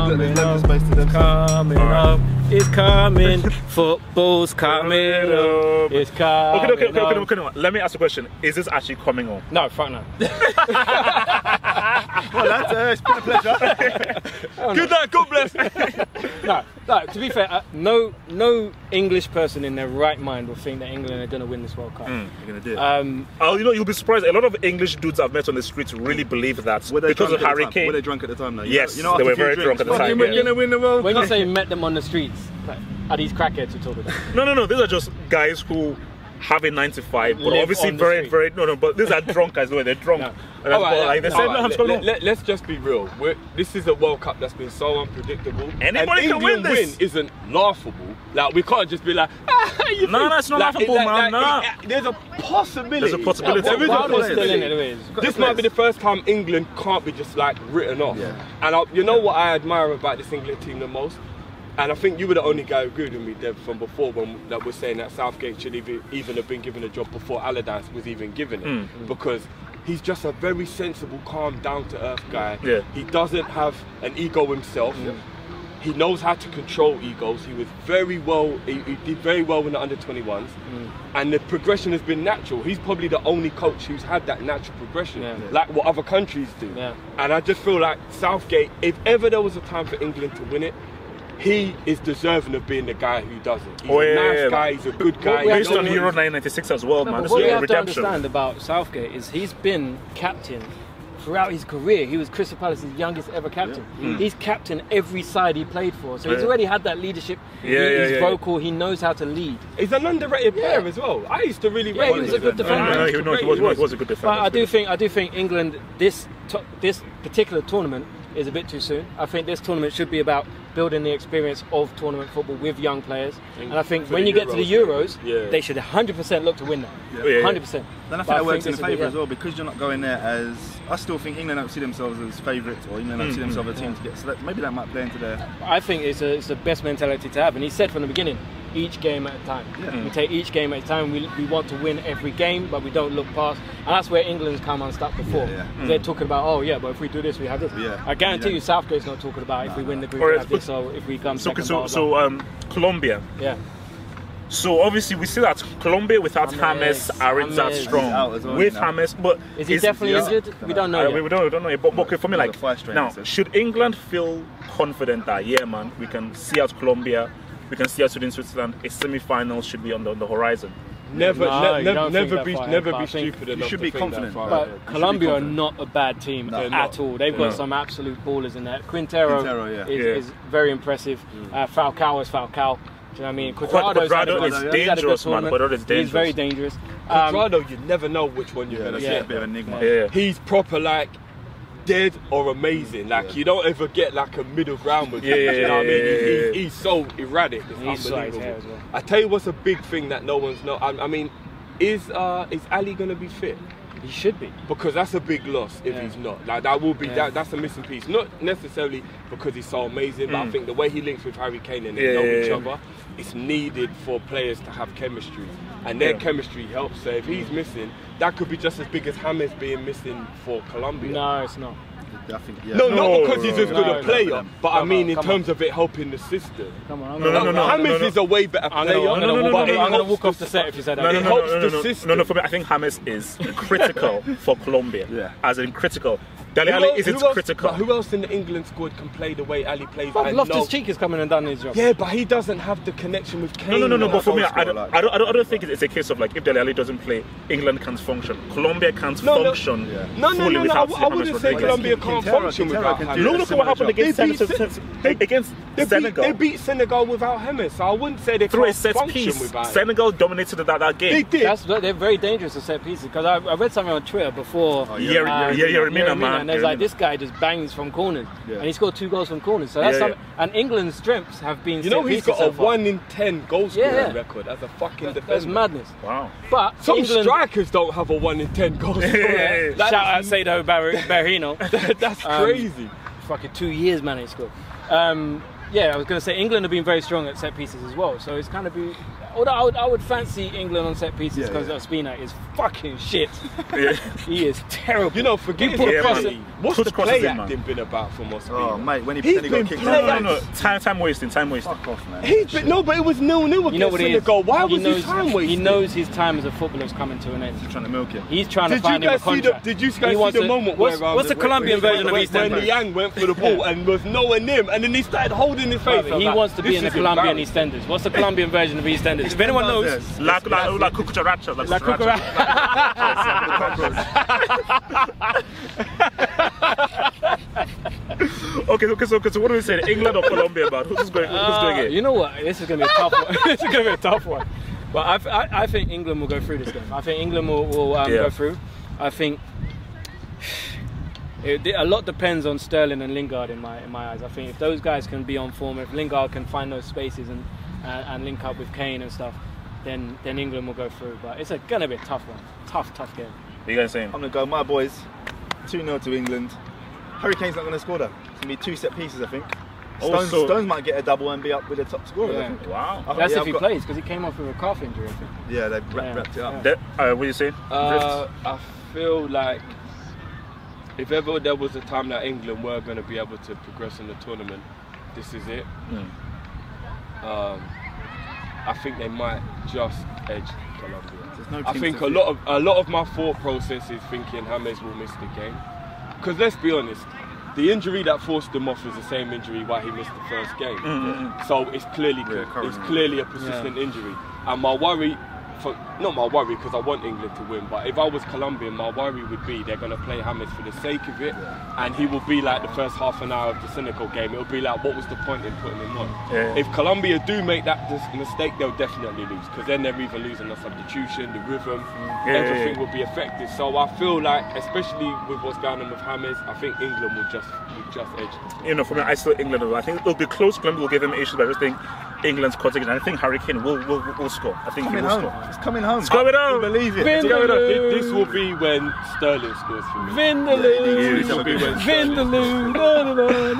coming up, coming up, it's coming, football's coming up, it's coming Okay. Let me ask a question. Is this actually coming on? No, fuck no. Well, it's been a pleasure. Good night, God bless. No, to be fair, no English person in their right mind will think that England are going to win this World Cup. You're going to do it. You'll be surprised. A lot of English dudes I've met on the streets really believe that because of Harry Kane. Were they drunk at the time though? Yes, they were very drunk at the time. We're going to win the World Cup. When you say met them on the streets, are these crackheads you're talking about? No. These are just guys who have a 9 to 5, but Live obviously on the very, street. very but these are drunk guys. They're drunk. No. Let's just be real. This is a World Cup that's been so unpredictable. Anybody can win this. Win isn't laughable. Like, we can't just be like, no, it's not laughable, man. There's a possibility. There's a possibility. There is a possibility. Still in it. This might be the first time England can't be just like written off. Yeah. And you know what I admire about this England team the most? And I think you were the only guy who agreed with me, Deb, from before that was saying that Southgate should even have been given a job before Allardyce was even given it. Because he's just a very sensible, calm, down-to-earth guy. Yeah. He doesn't have an ego himself. Yeah. He knows how to control egos. He was very well. He did very well in the under-21s, and the progression has been natural. He's probably the only coach who's had that natural progression, like what other countries do. Yeah. And I just feel like Southgate, if ever there was a time for England to win it, he is deserving of being the guy who does it. He's a nice guy, he's a good guy. Based on Euro 1996 as well, man. What we have to understand about Southgate is he's been captain throughout his career. He was Crystal Palace's youngest ever captain. He's captained every side he played for. So he's already had that leadership. He's vocal, he knows how to lead. He's an underrated player as well. I used to really rate him. He was a good defender. He was a good defender. But I do think England, this particular tournament is a bit too soon. I think this tournament should be about building the experience of tournament football with young players. And I think when you get to the Euros, they should 100% look to win that. 100%. Then I think that works in favour as well, because you're not going there as... I still think England don't see themselves as favourites, or England don't see themselves as a team to get... So maybe that might play into their... I think it's the best mentality to have. And he said from the beginning, each game at a time. We take each game at a time. We want to win every game, but we don't look past. And that's where England's come unstuck before. They're talking about, but if we do this, we have this. I guarantee you Southgate's not talking about if we win the group, we have this, or if we come second. Colombia. Yeah. So obviously we see that Colombia without James aren't that strong. With James, but is he definitely injured? We don't know yet. We don't know yet. But okay, for me, like now, should England feel confident that man, we can see out Colombia, we can see us within Switzerland, a semi-final should be on the horizon? Never be stupid enough. You should be confident. But Colombia are not a bad team at all. They've got some absolute ballers in there. Quintero is very impressive. Falcao is Falcao. Do you know what I mean? Cuadrado is dangerous, man. Cuadrado is dangerous. He's very dangerous. Cuadrado, you never know which one you're going to get. A bit of an enigma. He's proper like dead or amazing. Like you don't ever get like a middle ground with him. You know what I mean? He's so erratic. It's unbelievable. Well. I tell you what's a big thing that no one's know. I mean, is Ali going to be fit? He should be, because that's a big loss if he's not. Like that will be that's a missing piece. Not necessarily because he's so amazing, but I think the way he links with Harry Kane and they know each other, it's needed for players to have chemistry, and their chemistry helps. So if he's missing, that could be just as big as James being missing for Colombia. No, it's not. I think, not because he's as good a player, but I mean in terms of it helping the system. Come on, James is a way better player. I'm gonna walk off the set if you said that. It helps the system. No, for me, I think James is critical for Colombia. As in critical. Dele Alli isn't critical. But who else in the England squad can play the way Ali plays? Loftus-Cheek has come in and done his job. Yeah, but he doesn't have the connection with Kane. No. But for me, I don't think it's a case of like if Dele Alli doesn't play, England can't function. Colombia can't function fully without James. I wouldn't say Colombia can't function without James. Look at what happened against Senegal. They beat Senegal without James, so I wouldn't say they can't function without him. Senegal dominated that game. They did. They're very dangerous at set pieces, because I read something on Twitter before. Yeremina, man. And there's like, this guy just bangs from corners, and he scored 2 goals from corners. So that's something. And England's strengths have been. You know, he's got a 1 in 10 goal scoring record as a fucking defender. That's madness. Wow. But some strikers don't have a 1 in 10 goal scorer. Shout out Saido Berahino. That's crazy. Fucking 2 years, man, he scored. I was going to say England have been very strong at set pieces as well. So it's kind of Although I would fancy England on set pieces because Ospina is fucking shit. He is terrible. You know, forget what's the play acting been about for Ospina? Oh mate, when he got kicked out. No. Time wasting. Fuck off, man. But it was 0-0 against Senegal. Why was he time wasting? He knows his time as a footballer is coming to an end. He's trying to milk it. He's trying to find him a contract. Did you guys see the moment where what's the Colombian version of EastEnders? When Liang went for the ball and was nowhere near him, and then he started holding his face. He wants to be in the Colombian EastEnders. What's the Colombian version of EastEnders? If anyone knows, La cucaracha. La cucaracha. Okay. So what do we say? England or Colombia, man? Who's doing it? You know what? This is going to be a tough one. This is going to be a tough one. But I think England will go through this game. I think England will go through. I think a lot depends on Sterling and Lingard in my eyes. I think if those guys can be on form, if Lingard can find those spaces and link up with Kane and stuff, then England will go through. But it's going to be a tough one. Tough game. What are you guys saying? I'm going to go, my boys, 2-0 to England. Harry Kane's not going to score though. It's going to be 2 set pieces, I think. Stones might get a double and be up with the top scorer. Yeah. I think. Wow. That's if he plays, because he came off with a calf injury, I think. Yeah, they've wrapped it up. What are you saying? I feel like if ever there was a time that England were going to be able to progress in the tournament, this is it. I think they might just edge Colombia. I think a lot of my thought process is thinking James will miss the game. Because let's be honest, the injury that forced him off was the same injury why he missed the first game. So it's clearly a persistent injury. And my worry, not my worry because I want England to win, but if I was Colombian, my worry would be they're going to play James for the sake of it, and he will be like the first half an hour of the Senegal game. It'll be like, what was the point in putting him on? If Colombia do make that mistake, they'll definitely lose, because then they're either losing the substitution, the rhythm, everything will be affected. So I feel like, especially with what's going on with James, I think England will just edge. You know, for me, I still England. I think it'll be close. Colombia will give him issues, but I just think England's cutting it. And I think Harry Kane will score. I think he will score. It's coming home. It's coming home. Believe it. This will be when Sterling scores for me. Vindaloo. This will be when Sterling scores.